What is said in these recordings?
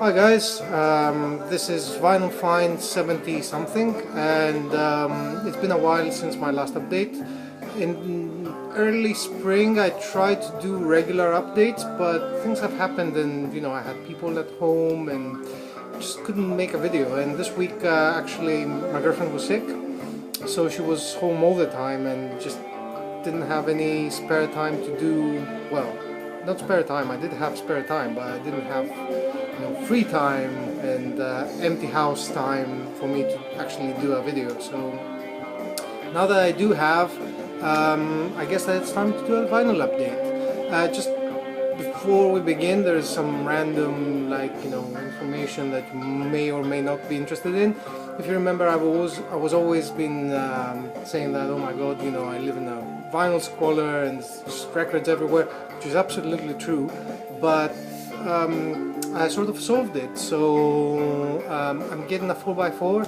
Hi guys, this is Vinyl Find 70 something, and it's been a while since my last update. In early spring I tried to do regular updates, but things have happened and I had people at home and just couldn't make a video. And this week actually my girlfriend was sick, so she was home all the time and just didn't have any spare time to do, well, not spare time, I did have spare time, but I didn't have free time and empty house time for me to actually do a video. So now that I do have, I guess that it's time to do a vinyl update. Just before we begin, there's some random information that you may or may not be interested in. If you remember, I was always been saying that, oh my god, I live in a vinyl squalor and there's just records everywhere, which is absolutely true, but I sort of solved it. So I'm getting a 4x4,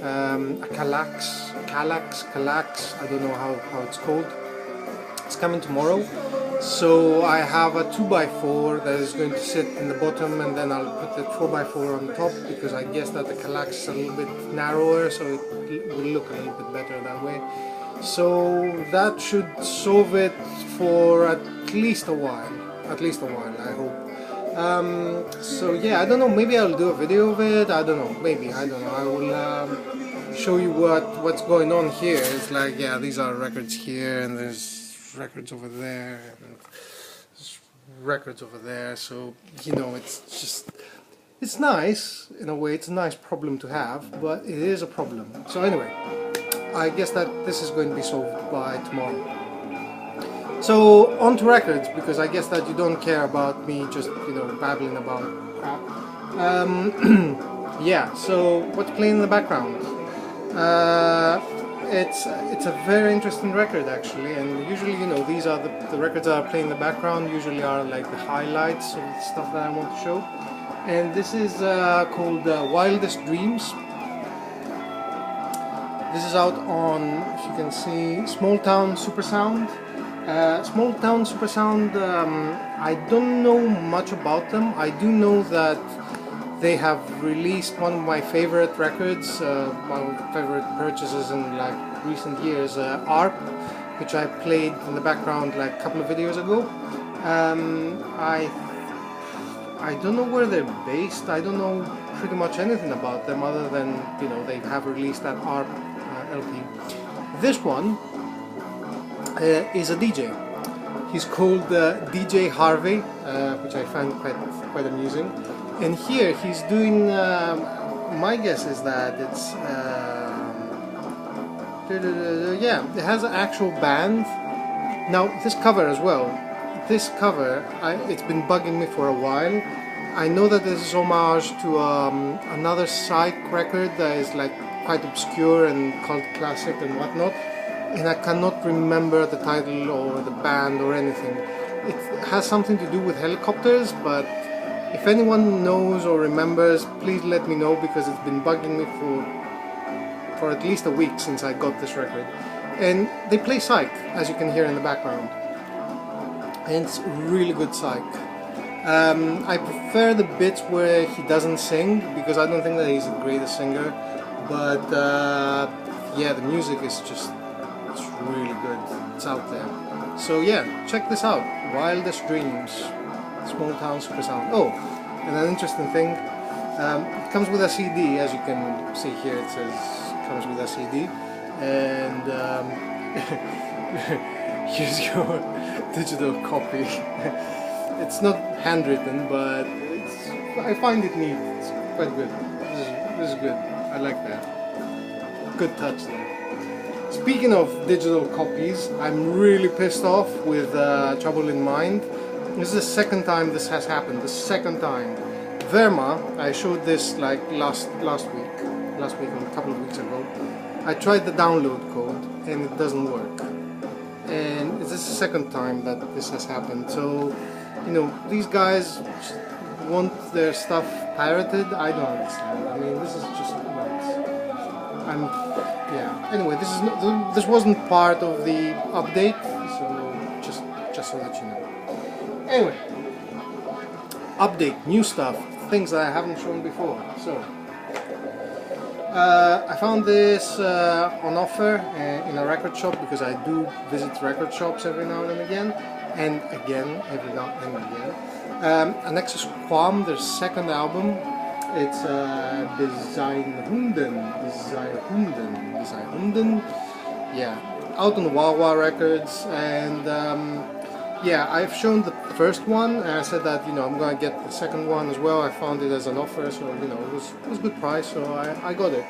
a Kallax, I don't know how it's called. It's coming tomorrow. So I have a 2x4 that is going to sit in the bottom, and then I'll put the 4x4 on the top, because I guess that the Kallax is a little bit narrower, so it will look a little bit better that way. So that should solve it for at least a while, I hope. So yeah, I don't know, maybe I'll do a video of it, I don't know, I will show you what's going on here. It's like, yeah, these are records here, and there's records over there, and there's records over there, so it's nice, in a way, it's a nice problem to have, but it is a problem. So anyway, I guess that this is going to be solved by tomorrow. So on to records, because I guess that you don't care about me just babbling about crap. Yeah, so what's playing in the background? It's a very interesting record actually, and usually these are the records that are playing in the background usually are like the highlights of the stuff that I want to show. And this is called Wildest Dreams. This is out on, if you can see, Small Town Supersound. Small Town Supersound, I don't know much about them. I do know that they have released one of my favorite records, my favorite purchases in recent years, ARP, which I played in the background a couple of videos ago. I don't know where they're based. I don't know pretty much anything about them other than they have released that ARP LP. This one is a DJ. He's called DJ Harvey, which I find quite amusing. And here he's doing, my guess is that it's, yeah, it has an actual band. Now this cover as well, it's been bugging me for a while. I know that this is homage to another psych record that is quite obscure and cult classic and whatnot, and I cannot remember the title or the band or anything. It has something to do with helicopters, but if anyone knows or remembers, please let me know, because it's been bugging me for at least a week since I got this record. And they play psych, as you can hear in the background, and it's really good psych. I prefer the bits where he doesn't sing, because I don't think that he's the greatest singer, but yeah, the music is just, it's really good, it's out there. So yeah, check this out, Wildest Dreams, Small Town Supersound. Oh, and an interesting thing, it comes with a CD, as you can see here, it says it comes with a CD, and here's your digital copy. It's not handwritten, but I find it neat, it's quite good. This is good, I like that. Good touch there. Speaking of digital copies, I'm really pissed off with Trouble in Mind. This is the second time this has happened, the second time. Verma, I showed this last week, a couple of weeks ago. I tried the download code and it doesn't work. And this is the second time that this has happened. So, these guys want their stuff pirated. I don't understand. I mean, this is just nuts. Yeah. Anyway, this wasn't part of the update, so just so that you know. Anyway, update, new stuff. things that I haven't shown before. So I found this on offer in a record shop, because I do visit record shops every now and again, every now and again. A Nexus Qualm, their second album. It's Designhunden, yeah, out on Wawa Records, and yeah, I've shown the first one, and I said that, you know, I'm gonna get the second one as well. I found it as an offer, so, you know, it was a good price, so I got it.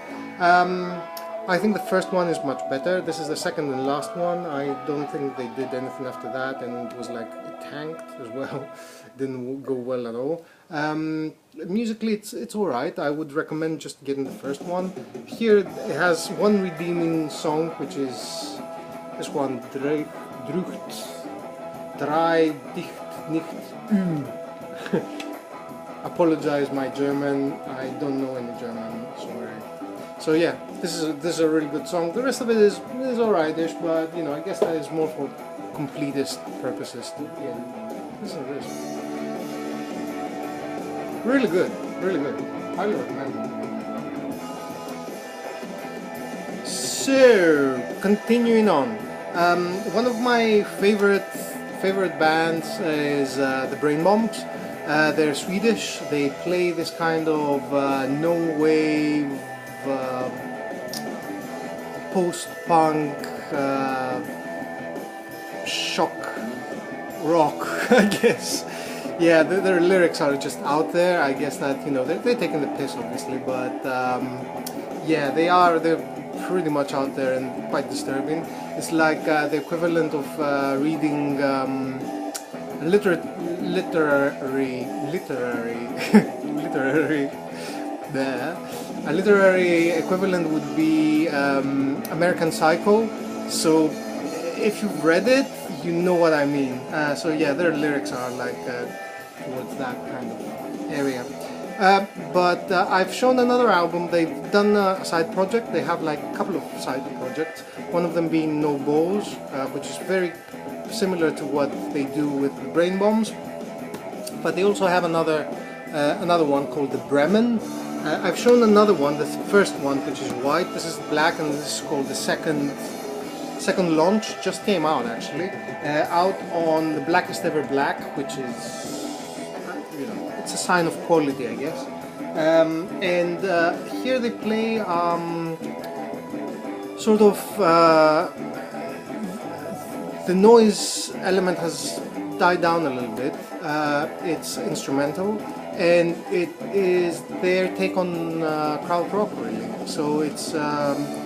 I think the first one is much better. This is the second and last one. I don't think they did anything after that, and it was like, it tanked as well. Didn't go well at all. Musically, it's alright. I would recommend just getting the first one. Here it has one redeeming song, which is this one, Drei dicht nicht Apologize my German, I don't know any German, sorry. So yeah, this is a really good song. The rest of it is alright-ish, but, you know, I guess that is more for completist purposes. Listen to this. Really good, highly recommend it. So, continuing on, one of my favorite bands is the Brainbombs. They're Swedish. They play this kind of no-wave, post-punk, shock rock, I guess. Yeah, their lyrics are just out there. I guess that, you know, they're taking the piss, obviously, but yeah, they're pretty much out there and quite disturbing. It's like the equivalent of reading literary a literary equivalent would be American Psycho. So if you've read it, you know what I mean. So yeah, their lyrics are like towards that kind of area. But I've shown another album. They've done a side project. They have like a couple of side projects. One of them being No Balls, which is very similar to what they do with the Brainbombs. But they also have another one called the Bremen. I've shown another one, the first one, which is white. This is black, and this is called the second launch. Just came out actually, out on the Blackest Ever Black, which is, you know, it's a sign of quality, I guess. And here they play sort of the noise element has died down a little bit. It's instrumental, and it is their take on crowd rock, really. So it's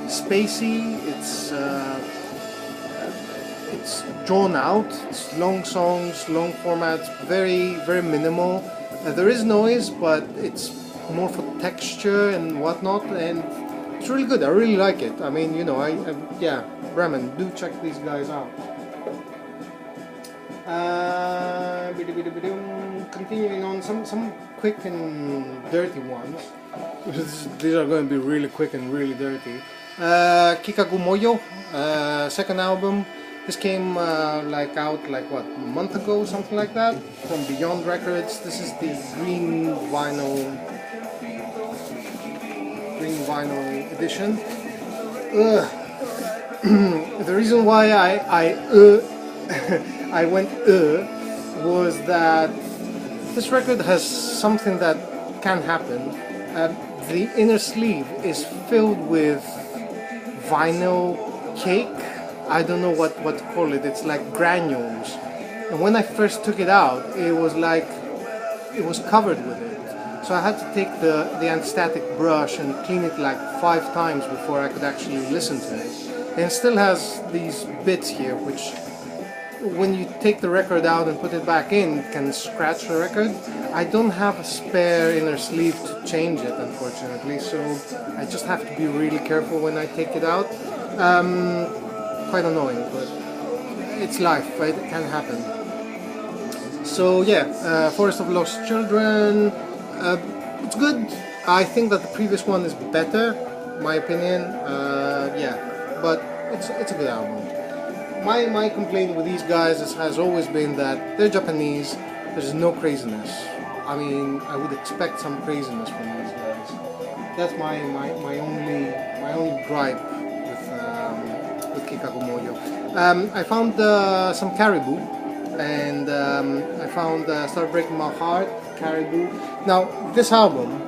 spacey, it's drawn out, it's long songs, long formats, very, very minimal. There is noise, but it's more for texture and whatnot, and it's really good. I really like it. I mean, you know, yeah, Bremen, do check these guys out. Continuing on, some quick and dirty ones. These are going to be really quick and really dirty. Kikagu Moyo, second album. This came out what, a month ago, something like that, from Beyond Records. This is the green vinyl edition. The reason why I went was that this record has something that can happen. The inner sleeve is filled with vinyl cake. I don't know what to call it. It's like granules. And when I first took it out, it was like it was covered with it. So I had to take the anti-static brush and clean it like 5 times before I could actually listen to it. And it still has these bits here, which when you take the record out and put it back in, it can scratch the record. I don't have a spare inner sleeve to change it, unfortunately, so I just have to be really careful when I take it out. Quite annoying, but it's life, right? It can happen. So yeah, Forest of Lost Children, it's good. I think that the previous one is better, my opinion. Yeah, but it's a good album. My complaint with these guys has always been that they're Japanese, there's no craziness. I mean, I would expect some craziness from these guys. That's my only gripe with Kikakumoyo. I found some Caribou, and I found Start Breaking My Heart, Caribou. Now, this album,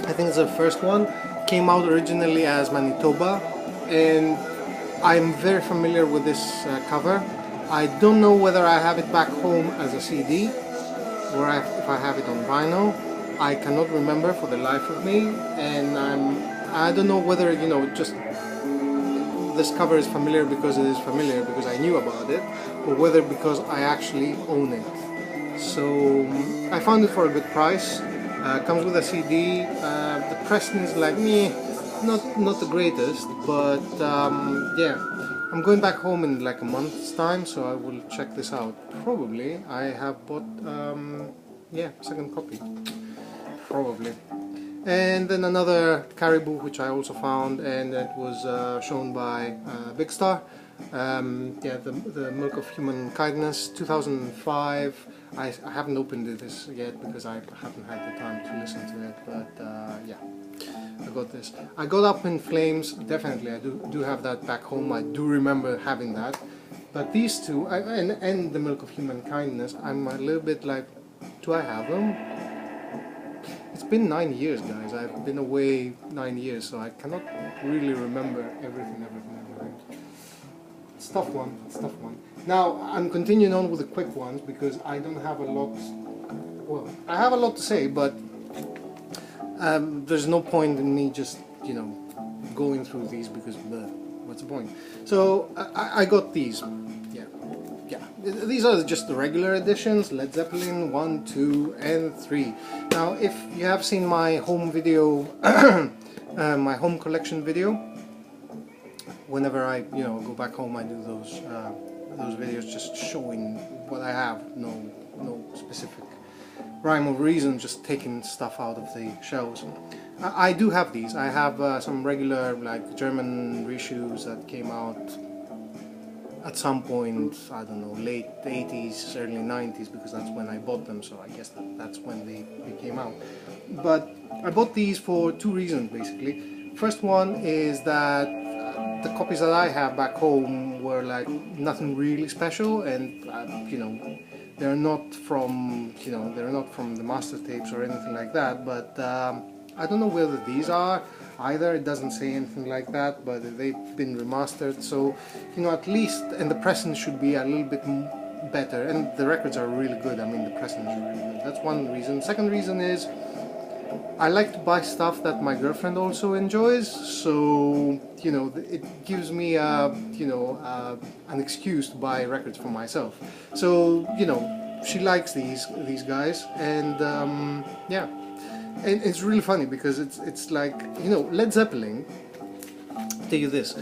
I think it's the first one, came out originally as Manitoba, and I'm very familiar with this cover. I don't know whether I have it back home as a CD or if I have it on vinyl. I cannot remember for the life of me, and I don't know whether, you know, just this cover is familiar because it is familiar because I knew about it, or whether because I actually own it. So I found it for a good price. Comes with a CD. The pressing is like me, not the greatest, but yeah. I'm going back home in like a month's time, so I will check this out. Probably I have bought yeah, second copy. Probably. And then another Caribou, which I also found, and it was shown by Big Star. Yeah, the Milk of Human Kindness, 2005. I haven't opened this yet because I haven't had the time to listen to it, but yeah, I got this. I got Up in Flames, definitely, I do have that back home, I do remember having that. But these two, and the Milk of Human Kindness, I'm a little bit like, do I have them? It's been 9 years, guys. I've been away 9 years, so I cannot really remember everything. It's a tough one, it's a tough one. Now, I'm continuing on with the quick ones because I don't have a lot, well, I have a lot to say, but there's no point in me just, you know, going through these because, what's the point? So, I got these, yeah. These are just the regular editions, Led Zeppelin 1, 2, and 3. Now, if you have seen my home video, my home collection video, whenever I, you know, go back home, I do those videos just showing what I have, no specific rhyme or reason, just taking stuff out of the shelves. I do have these. I have some regular, like, German reissues that came out at some point, I don't know, late 80s, early 90s, because that's when I bought them, so I guess that's when they came out. But I bought these for two reasons, basically. First one is that the copies that I have back home were like nothing really special, and you know, they're not from, you know, they're not from the master tapes or anything like that, but I don't know whether these are either. It doesn't say anything like that, but they've been remastered, so, you know, at least, and the pressing should be a little bit better, and the records are really good. I mean, the pressing is really good. That's one reason. Second reason is I like to buy stuff that my girlfriend also enjoys, so, you know, it gives me you know, an excuse to buy records for myself. So, you know, she likes these guys, and yeah. And it's really funny because it's like, you know, Led Zeppelin, I'll tell you this,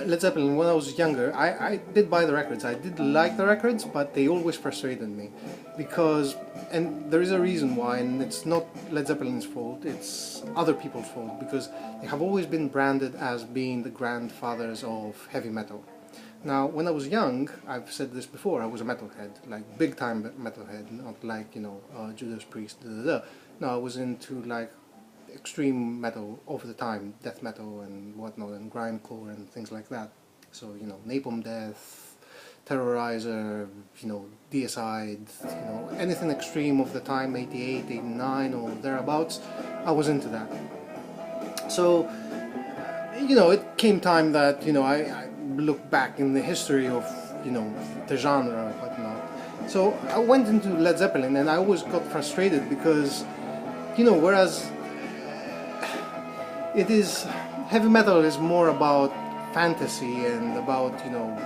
Led Zeppelin, when I was younger, I did buy the records, I did like the records, but they always frustrated me, because, and there is a reason why, and it's not Led Zeppelin's fault, it's other people's fault, because they have always been branded as being the grandfathers of heavy metal. Now, when I was young, I've said this before, I was a metalhead, like big time metalhead, not like, you know, Judas Priest, No, I was into like extreme metal over the time, death metal and whatnot, and grindcore and things like that. So, you know, Napalm Death, Terrorizer, you know, Deicide, you know, anything extreme of the time, 88, 89 or thereabouts, I was into that. So, you know, it came time that, you know, I look back in the history of, you know, the genre and whatnot. So I went into Led Zeppelin, and I always got frustrated because, you know, whereas it is, heavy metal is more about fantasy and about, you know,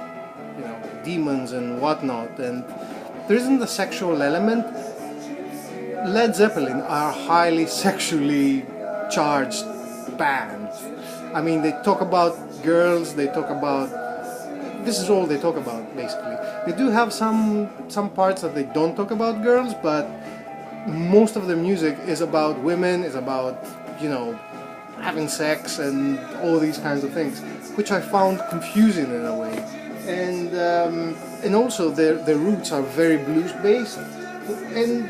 demons and whatnot, and there isn't the sexual element. Led Zeppelin are highly sexually charged band. I mean, they talk about girls, they talk about, this is all they talk about basically. They do have some parts that they don't talk about girls, but most of their music is about women, is about, you know, having sex and all these kinds of things, which I found confusing in a way. And also their roots are very blues based, and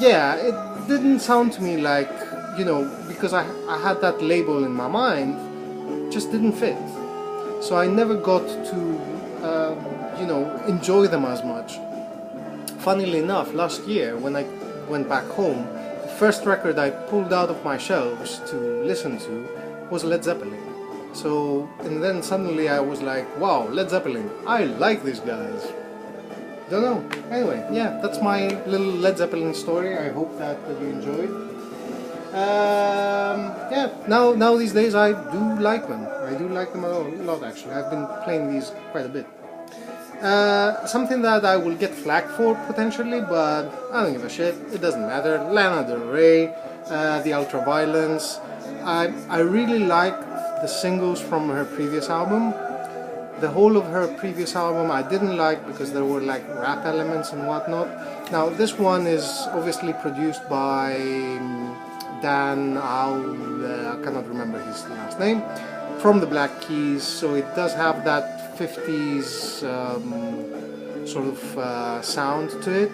yeah, it didn't sound to me like, you know, because I had that label in my mind, just didn't fit. So I never got to, you know, enjoy them as much. Funnily enough, last year when I went back home, the first record I pulled out of my shelves to listen to was Led Zeppelin. So, and then suddenly I was like, wow, Led Zeppelin, I like these guys. Don't know. Anyway, yeah, that's my little Led Zeppelin story. I hope that you enjoyed. Yeah, now these days I do like them. I do like them a lot actually. I've been playing these quite a bit. Something that I will get flack for potentially, but I don't give a shit. It doesn't matter. Lana Del Rey, the Ultraviolence. I really like the singles from her previous album. The whole of her previous album I didn't like because there were like rap elements and whatnot. Now this one is obviously produced by Dan I cannot remember his last name, from the Black Keys, so it does have that 50s sort of sound to it,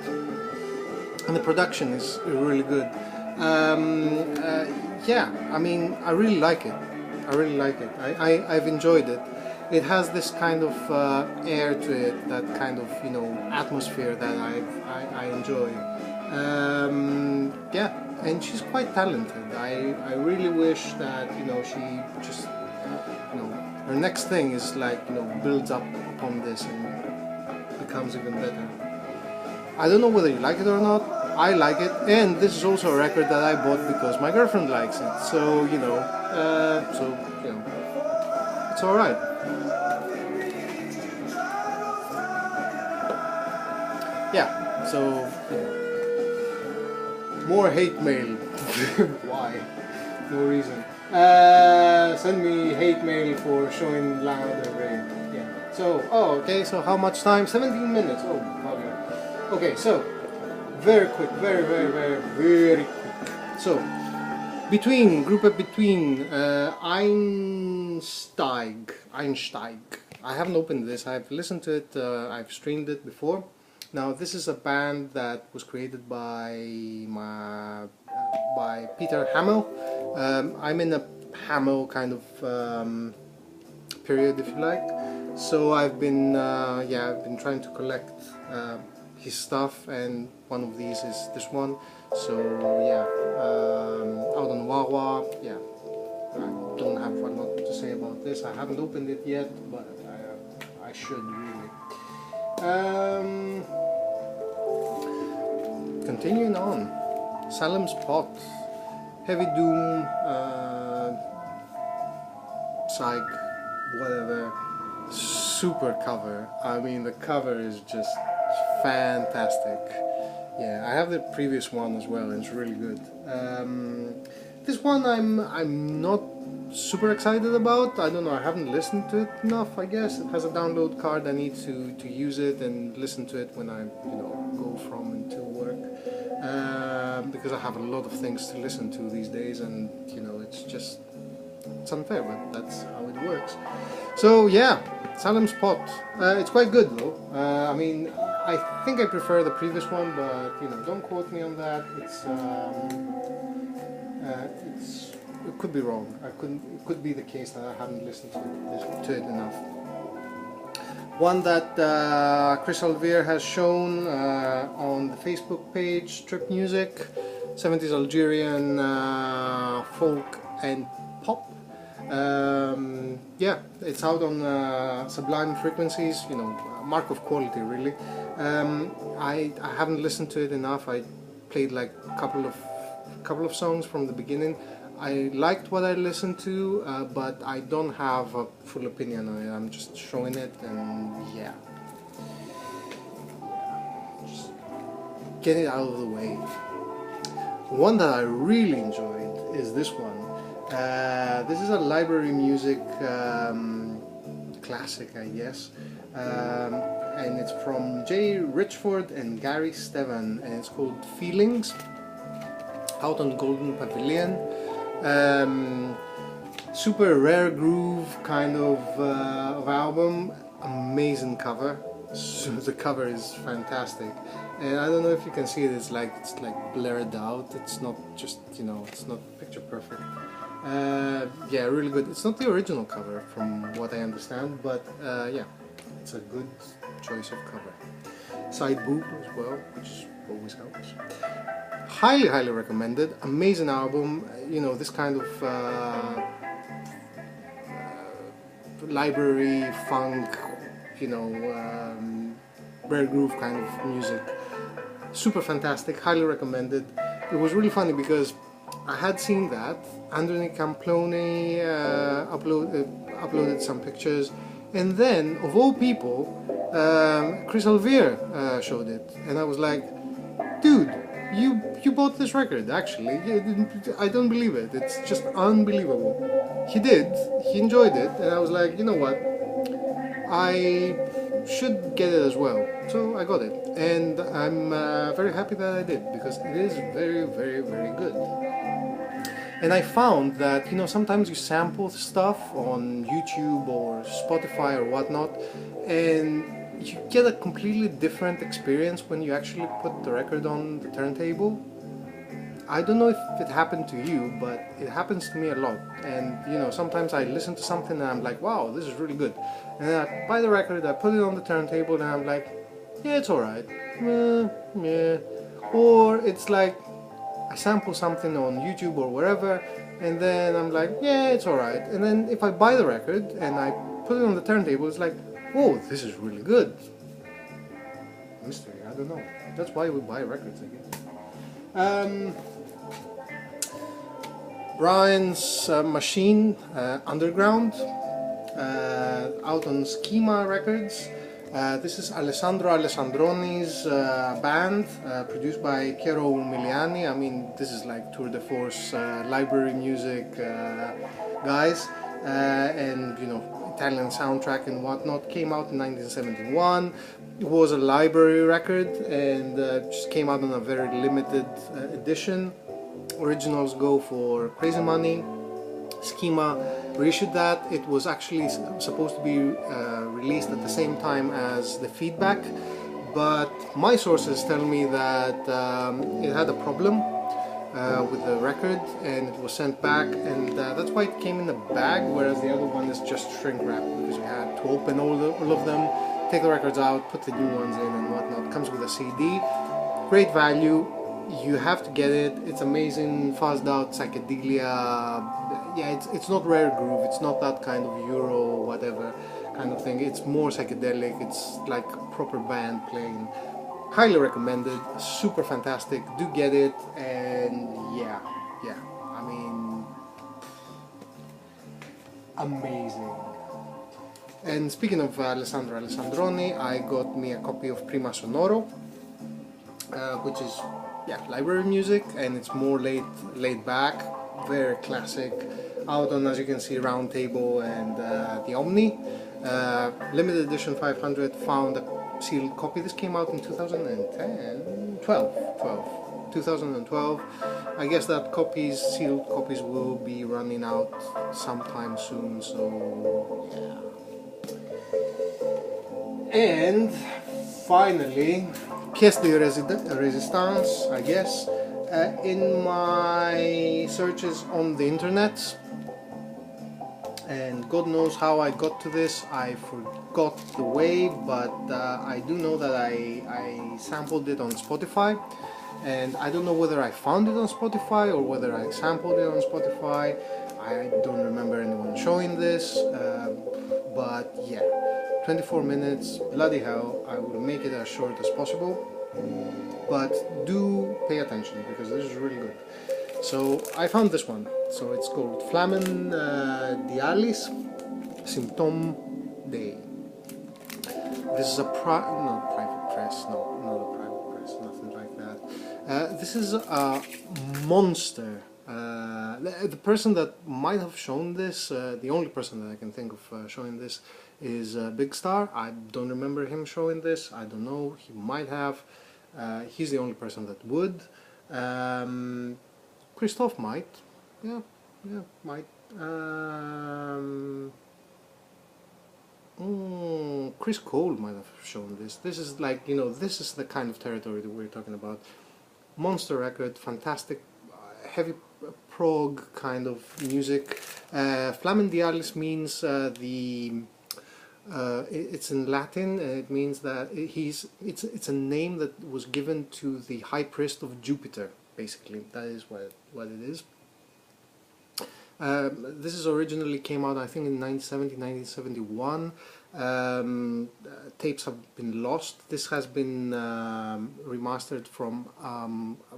and the production is really good. Yeah, I mean, I really like it. I really like it. I've enjoyed it. It has this kind of air to it, that kind of, you know, atmosphere that I enjoy. Yeah, and she's quite talented. I really wish that, you know, she just, you know, her next thing is like, you know, builds up upon this and becomes even better. I don't know whether you like it or not. I like it, and this is also a record that I bought because my girlfriend likes it. So you know, it's all right. Yeah. So more hate mail. Why? No reason. Send me hate mail for showing Lana Del Rey. Yeah. So, oh, okay. So how much time? 17 minutes. Oh, okay. Okay. So. Very quick, very quick. So, group up between Einsteig. I haven't opened this. I've listened to it. I've streamed it before. Now, this is a band that was created by Peter Hamill. I'm in a Hamill kind of period, if you like. So I've been trying to collect his stuff, and one of these is this one. So yeah, out on Wawa. Yeah, I don't have a lot to say about this. I haven't opened it yet, but I should really. Continuing on, Salem's Pot, Heavy Doom, Psych, whatever. Super cover. I mean, the cover is just fantastic. Yeah, I have the previous one as well, and it's really good. This one I'm not super excited about. I don't know, I haven't listened to it enough, I guess. It has a download card. I need to use it and listen to it when I, you know, go from and to work. Because I have a lot of things to listen to these days, and you know, it's unfair, but that's how it works. So yeah, Salem's Pot. It's quite good though. I mean, I think I prefer the previous one, but you know, don't quote me on that. It could be wrong. It could be the case that I haven't listened to it enough. One that Chris Alvear has shown on the Facebook page, Trip Music, 70s Algerian folk and pop. Yeah, it's out on Sublime Frequencies, you know, mark of quality really. I haven't listened to it enough. I played like a couple of songs from the beginning. I liked what I listened to, but I don't have a full opinion on it. I'm just showing it, and yeah, just get it out of the way. One that I really enjoyed is this one. This is a library music classic, I guess, and it's from Jay Richford and Gary Stevan, and it's called Feelings, out on Golden Pavilion. Super rare groove kind of album, amazing cover, So the cover is fantastic, and I don't know if you can see it. It's like blurred out. It's not just, you know, it's not picture perfect. Yeah, really good. It's not the original cover from what I understand, but yeah, it's a good choice of cover. Side boob as well, which always helps. Highly, highly recommended. Amazing album. You know, this kind of library funk, you know, rare groove kind of music. Super fantastic. Highly recommended. It was really funny because I had seen that Anthony Camplone uploaded some pictures, and then of all people, Chris Alvear showed it, and I was like, dude, you bought this record, actually. I don't believe it. It's just unbelievable. He did. He enjoyed it, and I was like, you know what? I should get it as well. So I got it, and I'm very happy that I did, because it is very, very, very good. And I found that, you know, sometimes you sample stuff on YouTube or Spotify or whatnot, and you get a completely different experience when you actually put the record on the turntable. I don't know if it happened to you, but it happens to me a lot. And, you know, sometimes I listen to something and I'm like, wow, this is really good. And then I buy the record, I put it on the turntable, and I'm like, yeah, it's alright. Yeah. Or it's like, I sample something on YouTube or wherever, and then I'm like, yeah, it's alright. And then if I buy the record and I put it on the turntable, it's like, whoa, this is really good. Mystery, I don't know. That's why we buy records, I guess. Brian's Machine Underground, out on Schema Records. This is Alessandro Alessandroni's band, produced by Piero Umiliani. I mean, this is like tour de force library music guys, and, you know, Italian soundtrack and whatnot. Came out in 1971. It was a library record, and just came out on a very limited edition. Originals go for crazy money. Schema reissued that. It was actually supposed to be released at the same time as the Feedback, but my sources tell me that it had a problem with the record, and it was sent back, and that's why it came in a bag, whereas the other one is just shrink wrap, because you had to open all of them, take the records out, put the new ones in and whatnot. It comes with a CD. Great value. You have to get it. It's amazing, fuzzed out psychedelia. Yeah, it's not rare groove. It's not that kind of Euro whatever kind of thing. It's more psychedelic. It's like a proper band playing. Highly recommended. Super fantastic. Do get it. And yeah. I mean, amazing. And speaking of Alessandro Alessandroni, I got me a copy of Prima Sonoro, which is, yeah, library music, and it's more laid back, very classic, out on, as you can see, Round Table and the Omni. Limited edition 500, found a sealed copy. This came out in 2012. I guess that sealed copies will be running out sometime soon, so yeah. And finally, pièce de résistance, I guess, in my searches on the internet, and God knows how I got to this. I forgot the way, but I do know that I sampled it on Spotify, and I don't know whether I found it on Spotify or whether I sampled it on Spotify. I don't remember anyone showing this, but yeah, 24 minutes, bloody hell. I will make it as short as possible, but do pay attention, because this is really good. So I found this one. So it's called Flamendialis Symptom Day. This is a private press, no, not a private press, nothing like that. This is a monster. The person that might have shown this, the only person that I can think of showing this, is Big Star. I don't remember him showing this. I don't know, he might have. He's the only person that would. Christoph might. Yeah, might. Chris Cole might have shown this. This is like, you know, this is the kind of territory that we're talking about. Monster record, fantastic, heavy prog kind of music. Flamendialis means it's in Latin, and it means that it's a name that was given to the high priest of Jupiter, basically. That is what it is. This is originally came out, I think, in 1970, 1971. Tapes have been lost. This has been remastered from a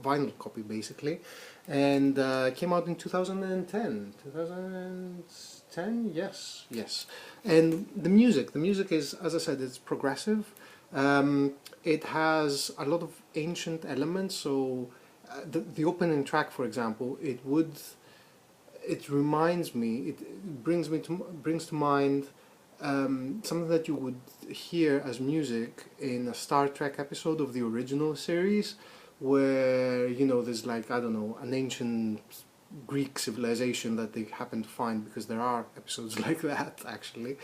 vinyl copy, basically, and came out in 2010. 2010, yes. And the music is, as I said, it's progressive. It has a lot of ancient elements. So the opening track, for example, it reminds me, it brings to mind something that you would hear as music in a Star Trek episode of the original series, where, you know, there's like, I don't know, an ancient Greek civilization that they happen to find, because there are episodes like that actually,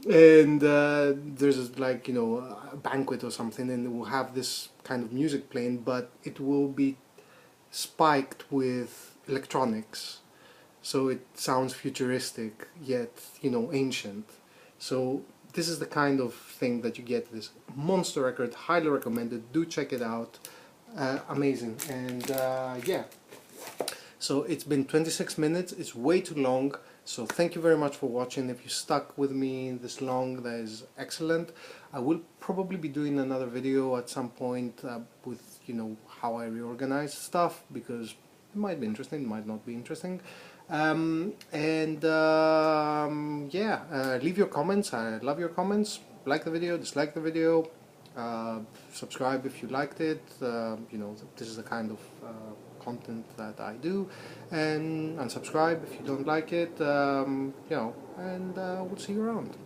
and there's like, you know, a banquet or something, and it will have this kind of music playing, but it will be spiked with electronics. So it sounds futuristic, yet, you know, ancient. So this is the kind of thing that you get. This monster record, highly recommended. Do check it out. Amazing. And yeah. So it's been 26 minutes. It's way too long. So thank you very much for watching. If you stuck with me this long, that is excellent. I will probably be doing another video at some point with, you know, how I reorganize stuff, because it might be interesting, it might not be interesting. Yeah, leave your comments. I love your comments. Like the video, dislike the video, subscribe if you liked it. You know, this is the kind of content that I do, and unsubscribe if you don't like it. You know, and we'll see you around.